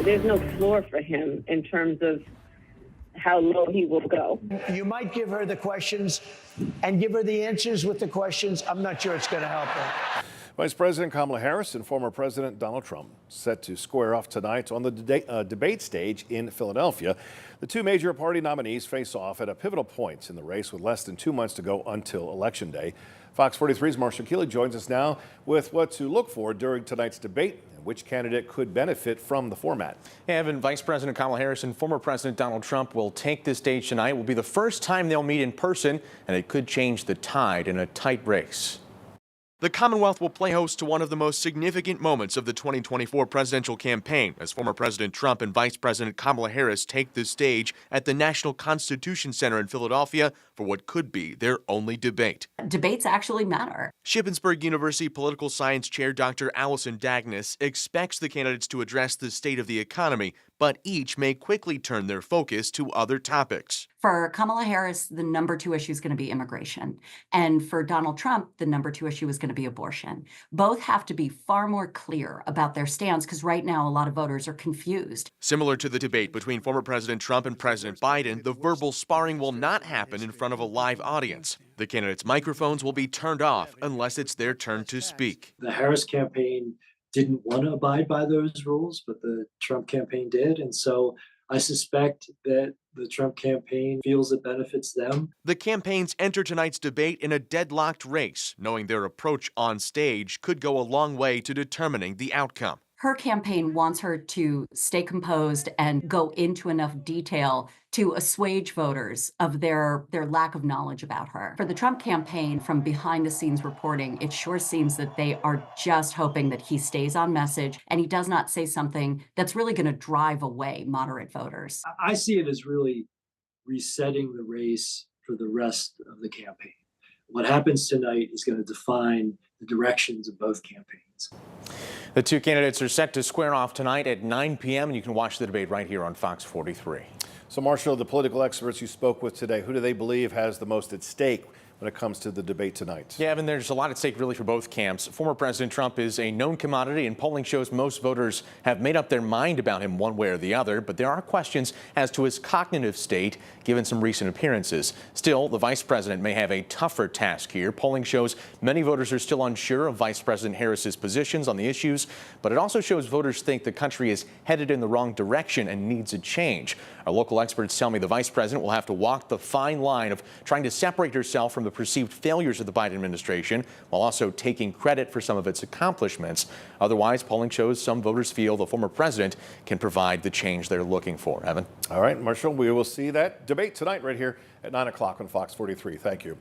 There's no floor for him in terms of how low he will go. You might give her the questions and give her the answers with the questions. I'm not sure it's going to help her. Vice President Kamala Harris and former President Donald Trump set to square off tonight on the debate stage in Philadelphia. The two major party nominees face off at a pivotal point in the race with less than 2 months to go until Election Day. Fox 43's Marshall Keeley joins us now with what to look for during tonight's debate and which candidate could benefit from the format. Evan, Vice President Kamala Harris and former President Donald Trump will take the stage tonight. It will be the first time they'll meet in person, and it could change the tide in a tight race. The Commonwealth will play host to one of the most significant moments of the 2024 presidential campaign as former President Trump and Vice President Kamala Harris take the stage at the National Constitution Center in Philadelphia for what could be their only debate. Debates actually matter. Shippensburg University Political Science Chair Dr. Alison Dagnes expects the candidates to address the state of the economy, but each may quickly turn their focus to other topics. For Kamala Harris, the number 2 issue is going to be immigration. And for Donald Trump, the number 2 issue is going to be abortion. Both have to be far more clear about their stance because right now a lot of voters are confused. Similar to the debate between former President Trump and President Biden, the verbal sparring will not happen in front of a live audience. The candidates' microphones will be turned off unless it's their turn to speak. The Harris campaign didn't want to abide by those rules, but the Trump campaign did. And so I suspect that the Trump campaign feels it benefits them. The campaigns enter tonight's debate in a deadlocked race, knowing their approach on stage could go a long way to determining the outcome. Her campaign wants her to stay composed and go into enough detail to assuage voters of their lack of knowledge about her. For the Trump campaign, from behind-the-scenes reporting, it sure seems that they are just hoping that he stays on message and he does not say something that's really going to drive away moderate voters. I see it as really resetting the race for the rest of the campaign. What happens tonight is going to define the directions of both campaigns. The two candidates are set to square off tonight at 9 p.m. and you can watch the debate right here on Fox 43. So, Marshall, the political experts you spoke with today, who do they believe has the most at stake when it comes to the debate tonight? Yeah, Evan, there's a lot at stake really for both camps. Former President Trump is a known commodity, and polling shows most voters have made up their mind about him one way or the other, but there are questions as to his cognitive state given some recent appearances. Still, the vice president may have a tougher task here. Polling shows many voters are still unsure of Vice President Harris's positions on the issues, but it also shows voters think the country is headed in the wrong direction and needs a change. Our local experts tell me the vice president will have to walk the fine line of trying to separate herself from the perceived failures of the Biden administration while also taking credit for some of its accomplishments. Otherwise, polling shows some voters feel the former president can provide the change they're looking for. Evan. All right, Marshall, we will see that debate tonight right here at 9 o'clock on Fox 43. Thank you.